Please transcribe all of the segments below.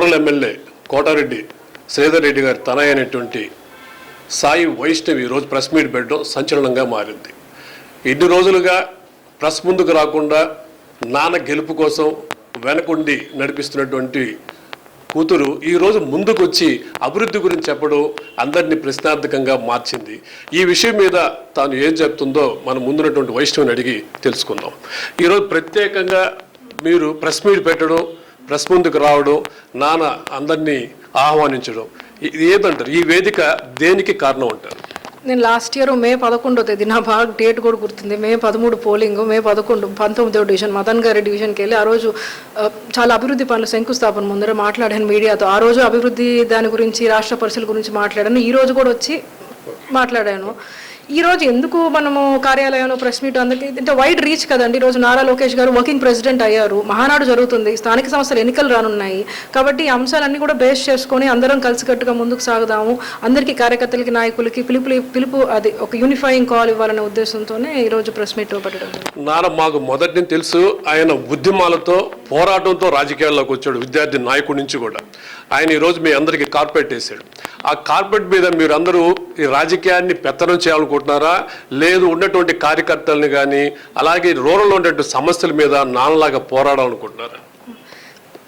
Rural MLA Kotareddy Sridhar Reddy గారి తనయ అయినటువంటి సాయి వైష్ణవి ఈరోజు ప్రెస్ మీట్ పెట్టడం సంచలనంగా మారింది. ఇన్ని రోజులుగా ప్రెస్ ముందుకు రాకుండా నాన్న గెలుపు కోసం వెనకుండి నడిపిస్తున్నటువంటి కూతురు ఈరోజు ముందుకు వచ్చి అభివృద్ధి గురించి చెప్పడం అందరినీ ప్రశ్నార్థకంగా మార్చింది. ఈ విషయం మీద తాను ఏం చెప్తుందో మనం ముందున్నటువంటి వైష్ణవిని అడిగి తెలుసుకుందాం. ఈరోజు ప్రత్యేకంగా మీరు ప్రెస్ మీట్ పెట్టడం, ప్రెస్ ముందుకు రావడం, నాన్న అందరినీ ఆహ్వానించడం ఏదంటారు? ఈ వేదిక దేనికి కారణం అంటారు? నేను లాస్ట్ ఇయర్ మే 11వ తేదీ, నా బాగా డేట్ కూడా గుర్తుంది, మే 13 పోలింగ్, మే 11 19వ డివిజన్ మదన్ గారి డివిజన్కి వెళ్ళి ఆ రోజు చాలా అభివృద్ధి పనులు శంకుస్థాపన ముందర మాట్లాడాను మీడియాతో. ఆ రోజు అభివృద్ధి దాని గురించి, రాష్ట్ర పరిస్థితుల గురించి మాట్లాడాను. ఈ రోజు కూడా వచ్చి మాట్లాడాను. ఈరోజు ఎందుకు మనము కార్యాలయంలో ప్రెస్ మీట్ అందరికీ అంటే వైడ్ రీచ్ కదండి. ఈరోజు నారా లోకేష్ గారు వర్కింగ్ ప్రెసిడెంట్ అయ్యారు, మహానాడు జరుగుతుంది, స్థానిక సంస్థలు ఎన్నికలు రానున్నాయి. కాబట్టి ఈ అంశాలన్నీ కూడా బేస్ చేసుకొని అందరం కలిసికట్టుగా ముందుకు సాగుదాము, అందరికీ కార్యకర్తలకి నాయకులకి పిలుపు అది ఒక యూనిఫైయింగ్ కాల్ ఇవ్వాలనే ఉద్దేశంతోనే ఈరోజు ప్రెస్ మీట్ పెట్టడం. నాన్న మాకు మొదటి నుంచి తెలుసు, ఆయన ఉద్యమాలతో పోరాటంతో రాజకీయాల్లోకి వచ్చాడు, విద్యార్థి నాయకుడి నుంచి కూడా. ఆయన ఈరోజు మీ అందరికీ కార్పొరేట్ వేసాడు. ఆ కార్పొరేట్ మీద మీరు అందరూ ఈ రాజకీయాన్ని పెత్తనం చేయాలనుకుంటున్నారా, లేదు ఉన్నటువంటి కార్యకర్తల్ని కానీ అలాగే రూరల్లో ఉండేటువంటి సమస్యల మీద నాన్నలాగా పోరాడాలనుకుంటున్నారా?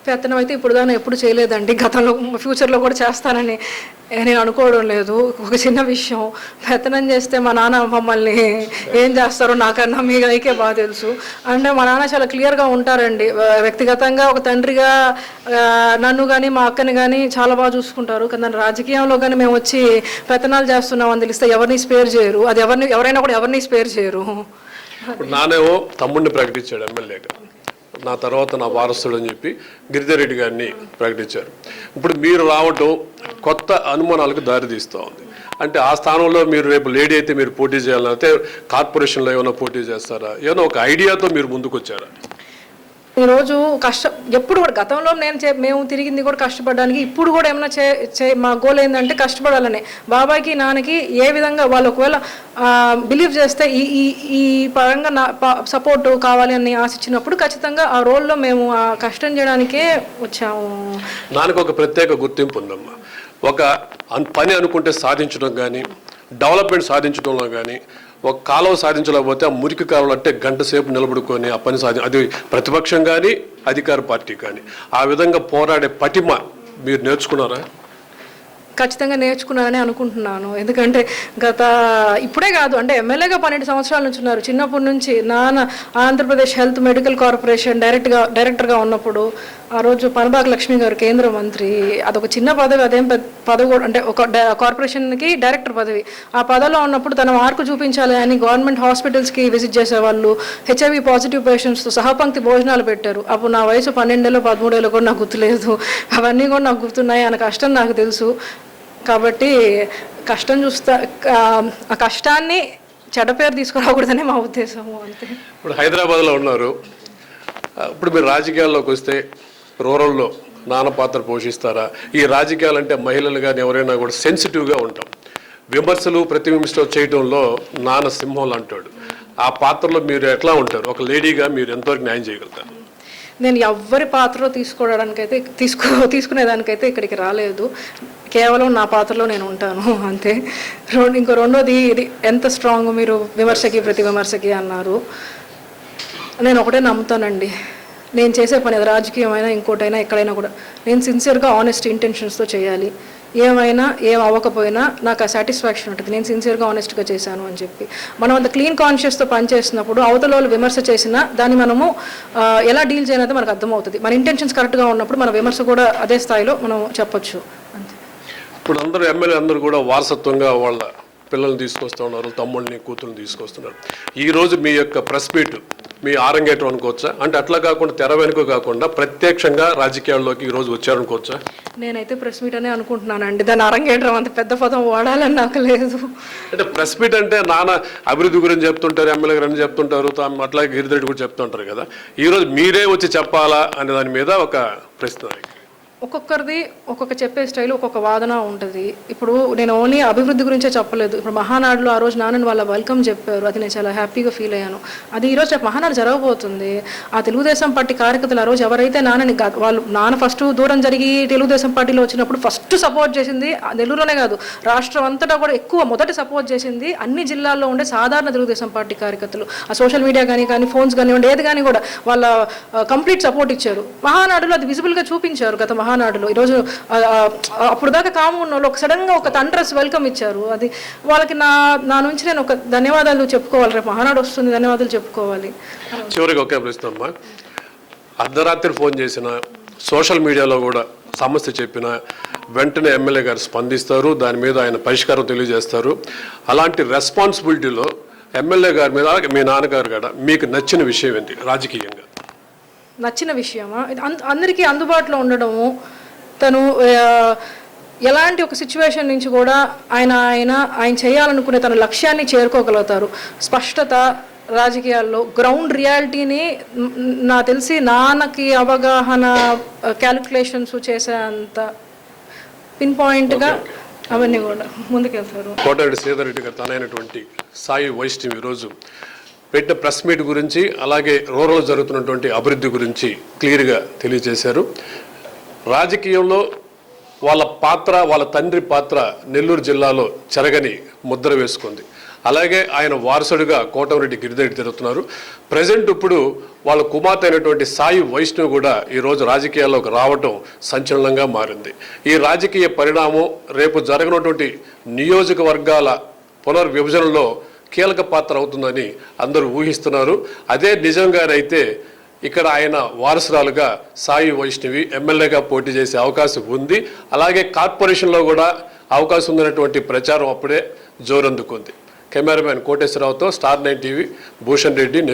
పెత్తనం అయితే ఇప్పుడు దాన్ని ఎప్పుడు చేయలేదండి. గతంలో ఫ్యూచర్లో కూడా చేస్తానని నేను అనుకోవడం లేదు. ఒక చిన్న విషయం, పెత్తనం చేస్తే మా నాన్న మమ్మల్ని ఏం చేస్తారో నాకన్నా మీకైకే బాగా తెలుసు. అంటే మా నాన్న చాలా క్లియర్గా ఉంటారండి. వ్యక్తిగతంగా ఒక తండ్రిగా నన్ను కానీ మా అక్కని కానీ చాలా బాగా చూసుకుంటారు. కానీ రాజకీయంలో కానీ మేము వచ్చి పెత్తనాలు చేస్తున్నామని తెలిస్తే ఎవరిని స్పేర్ చేయరు. అది ఎవరైనా కూడా ఎవరిని స్పేర్ చేయరు. నానేమో తమ్ముడిని ప్రకటించాడు ఎమ్మెల్యేగా, నా తర్వాత నా వారసుడు అని చెప్పి గిరిధర్ రెడ్డి గారిని ప్రకటించారు. ఇప్పుడు మీరు రావటం కొత్త అనుమానాలకు దారితీస్తూ ఉంది. అంటే ఆ స్థానంలో మీరు రేపు లేడీ అయితే మీరు పోటీ చేయాలంటే కార్పొరేషన్లో ఏమైనా పోటీ చేస్తారా, ఏమైనా ఒక ఐడియాతో మీరు ముందుకు వచ్చారా? ఈరోజు ఎప్పుడు కూడా గతంలో మేము తిరిగింది కూడా కష్టపడడానికి. ఇప్పుడు కూడా ఏమైనా మా గోల్ ఏంటంటే కష్టపడాలని. బాబాయ్కి నాన్నకి ఏ విధంగా వాళ్ళు ఒకవేళ బిలీవ్ చేస్తే ఈ పరంగా సపోర్ట్ కావాలి అని ఆశించినప్పుడు ఖచ్చితంగా ఆ రోల్లో మేము ఆ కష్టం చేయడానికే వచ్చాము. నాన్నకు ఒక ప్రత్యేక గుర్తింపు ఉందమ్మా. ఒక పని అనుకుంటే సాధించడం కానీ, డెవలప్మెంట్ సాధించడంలో కానీ, ఒక కాలువ సాధించలేకపోతే ఆ మురికి కాలువలు అంటే గంట సేపు నిలబడుకొని ఆ పని అది ప్రతిపక్షం కానీ అధికార పార్టీ కానీ ఆ విధంగా పోరాడే పటిమ మీరు నేర్చుకున్నారా? ఖచ్చితంగా నేర్చుకున్నానని అనుకుంటున్నాను. ఎందుకంటే ఇప్పుడే కాదు, అంటే ఎమ్మెల్యేగా 12 సంవత్సరాల నుంచి ఉన్నారు. చిన్నప్పటి నుంచి నాన్న ఆంధ్రప్రదేశ్ హెల్త్ మెడికల్ కార్పొరేషన్ డైరెక్టర్గా ఉన్నప్పుడు ఆ రోజు పనబాక లక్ష్మి గారు కేంద్ర మంత్రి. అదొక చిన్న పదవి, అదేం పదవి కూడా అంటే ఒక కార్పొరేషన్కి డైరెక్టర్ పదవి. ఆ పదవిలో ఉన్నప్పుడు తన మార్కు చూపించాలి అని గవర్నమెంట్ హాస్పిటల్స్కి విజిట్ చేసేవాళ్ళు. HIV పాజిటివ్ పేషెంట్స్తో సహపంక్తి భోజనాలు పెట్టారు. అప్పుడు నా వయసు 12 13 కూడా నాకు గుర్తులేదు. అవన్నీ కూడా నాకు గుర్తున్నాయి. ఆయన కష్టం నాకు తెలుసు. కాబట్టి కష్టం చూస్తా, ఆ కష్టాన్ని చెడ్డ పేరు తీసుకురాకూడదనే మా ఉద్దేశము, అంతే. ఇప్పుడు హైదరాబాద్లో ఉన్నారు. ఇప్పుడు మీరు రాజకీయాల్లోకి వస్తే రూరల్లో నాన్న పాత్ర పోషిస్తారా? ఈ రాజకీయాలంటే మహిళలు కానీ ఎవరైనా కూడా సెన్సిటివ్గా ఉంటాం. విమర్శలు ప్రతివిమర్శలు చేయడంలో నాన్న సింహంలో అంటాడు. ఆ పాత్రలో మీరు ఎట్లా ఉంటారు? ఒక లేడీగా మీరు ఎంతవరకు న్యాయం చేయగలుగుతారు? నేను ఎవరి పాత్రలో తీసుకునేదానికైతే ఇక్కడికి రాలేదు. కేవలం నా పాత్రలో నేను ఉంటాను, అంతే. ఇంకో రెండోది, ఇది ఎంత స్ట్రాంగ్ మీరు విమర్శకి ప్రతి విమర్శకి అన్నారు. నేను ఒకటే నమ్ముతానండి, నేను చేసే పని అది రాజకీయమైనా ఇంకోటైనా ఎక్కడైనా కూడా నేను సిన్సియర్గా ఆనెస్ట్ ఇంటెన్షన్స్తో చేయాలి. ఏమైనా ఏం అవ్వకపోయినా నాకు ఆ సాటిస్ఫాక్షన్ ఉంటుంది, నేను సిన్సియర్గా ఆనెస్ట్గా చేశాను అని చెప్పి. మనం అంత క్లీన్ కాన్షియస్తో పనిచేసినప్పుడు అవతల వాళ్ళు విమర్శ చేసినా దాన్ని మనము ఎలా డీల్ చేయాలంటే మనకు అర్థమవుతుంది. మన ఇంటెన్షన్స్ కరెక్ట్గా ఉన్నప్పుడు మన విమర్శ కూడా అదే స్థాయిలో మనం చెప్పొచ్చు, అంతే. ఇప్పుడు అందరూ ఎమ్మెల్యే అందరూ కూడా వారసత్వంగా వాళ్ళ పిల్లల్ని తీసుకొస్తూ ఉన్నారు, తమ్ముళ్ళని కూతుర్ని తీసుకొస్తున్నారు. ఈరోజు మీ యొక్క ప్రెస్ మీట్ మీ ఆరంగేటం అనుకోవచ్చా? అంటే అట్లా కాకుండా తెర వెనుక కాకుండా ప్రత్యక్షంగా రాజకీయాల్లోకి ఈరోజు వచ్చారనుకోవచ్చా? నేనైతే ప్రెస్ మీట్ అనే అనుకుంటున్నానండి. దాన్ని అరంగేటం అంత పెద్ద పదం వాడాలని నాకు లేదు. అంటే ప్రెస్ మీట్ అంటే నాన్న అభివృద్ధి గురించి చెప్తుంటారు, ఎమ్మెల్యే గారు చెప్తుంటారు, అట్లాగే గిరిధర్ రెడ్డి కూడా చెప్తుంటారు కదా. ఈరోజు మీరే వచ్చి చెప్పాలా అనే దాని మీద ఒక ప్రశ్న. ఒక్కొక్కరిది ఒక్కొక్క చెప్పే స్టైల్, ఒక్కొక్క వాదన ఉంటుంది. ఇప్పుడు నేను ఓన్లీ అభివృద్ధి గురించే చెప్పలేదు. ఇప్పుడు మహానాడులో ఆ రోజు నాన్నని వాళ్ళ వెల్కమ్ చెప్పారు, అది నేను చాలా హ్యాపీగా ఫీల్ అయ్యాను. అది ఈరోజు రేపు మహానాడు జరగబోతుంది. ఆ తెలుగుదేశం పార్టీ కార్యకర్తలు ఆ రోజు ఎవరైతే నాన్నని వాళ్ళు నాన్న ఫస్ట్ దూరం జరిగి తెలుగుదేశం పార్టీలో వచ్చినప్పుడు ఫస్ట్ సపోర్ట్ చేసింది నెల్లూరులోనే కాదు, రాష్ట్రం అంతటా కూడా ఎక్కువ మొదటి సపోర్ట్ చేసింది అన్ని జిల్లాల్లో ఉండే సాధారణ తెలుగుదేశం పార్టీ కార్యకర్తలు. ఆ సోషల్ మీడియా కానీ ఫోన్స్ కానివ్వండి, ఏది కానీ కూడా వాళ్ళ కంప్లీట్ సపోర్ట్ ఇచ్చారు. మహానాడులో అది విజిబుల్గా చూపించారు. గత మహానాడులో ఈరోజు అప్పుడు దాకా కాము ఉన్న వాళ్ళు ఒక సడన్గా ఒక తండ్రస్ వెల్కమ్ ఇచ్చారు. అది వాళ్ళకి నా నుంచి నేను ఒక ధన్యవాదాలు చెప్పుకోవాలి. రేపు మహానాడు వస్తుంది, ధన్యవాదాలు చెప్పుకోవాలి. చివరికి ఒకే ప్రశ్న అమ్మా, అర్ధరాత్రి ఫోన్ చేసిన, సోషల్ మీడియాలో కూడా సమస్య చెప్పిన వెంటనే ఎమ్మెల్యే గారు స్పందిస్తారు, దాని మీద ఆయన పరిష్కారం తెలియజేస్తారు. అలాంటి రెస్పాన్సిబిలిటీలో ఎమ్మెల్యే గారి మీద మీ నాన్నగారు కూడా మీకు నచ్చిన విషయం ఏంటి రాజకీయంగా? నచ్చిన విషయమా? అందరికీ అందుబాటులో ఉండడము, తను ఎలాంటి ఒక సిచ్యువేషన్ నుంచి కూడా ఆయన చేయాలనుకునే తన లక్ష్యాన్ని చేరుకోగలుగుతారు. స్పష్టత రాజకీయాల్లో, గ్రౌండ్ రియాలిటీని నాకు తెలిసి నాన్నకి అవగాహన, క్యాలిక్యులేషన్స్ చేసేంత పిన్ పాయింట్గా అవన్నీ కూడా ముందుకెళ్తారు. కోటరెడ్డి శ్రీధర్ రెడ్డి గారు తనైనటువంటి సాయి వైష్ణవి ఈరోజు పెట్టిన ప్రెస్ మీట్ గురించి, అలాగే రూరల్ జరుగుతున్నటువంటి అభివృద్ధి గురించి క్లియర్గా తెలియజేశారు. రాజకీయంలో వాళ్ళ పాత్ర, వాళ్ళ తండ్రి పాత్ర నెల్లూరు జిల్లాలో చెరగని ముద్ర వేసుకుంది. అలాగే ఆయన వారసుడిగా కోటమిరెడ్డి గిరిధర్ తిరుగుతున్నారు. ప్రజెంట్ ఇప్పుడు వాళ్ళ కుమార్తె అయినటువంటి సాయి వైష్ణవ్ కూడా ఈరోజు రాజకీయాల్లోకి రావటం సంచలనంగా మారింది. ఈ రాజకీయ పరిణామం రేపు జరగనటువంటి నియోజకవర్గాల పునర్విభజనలో కీలక పాత్ర అవుతుందని అందరూ ఊహిస్తున్నారు. అదే నిజంగానైతే ఇక్కడ ఆయన వారసురాలుగా సాయి వైష్ణవి ఎమ్మెల్యేగా పోటీ చేసే అవకాశం ఉంది. అలాగే కార్పొరేషన్లో కూడా అవకాశం ఉందనేటువంటి ప్రచారం అప్పుడే జోరందుకుంది. కెమెరామెన్ కోటేశ్వరరావుతో స్టార్ 9 టీవీ, భూషణ్ రెడ్డి, నెల్లూరు.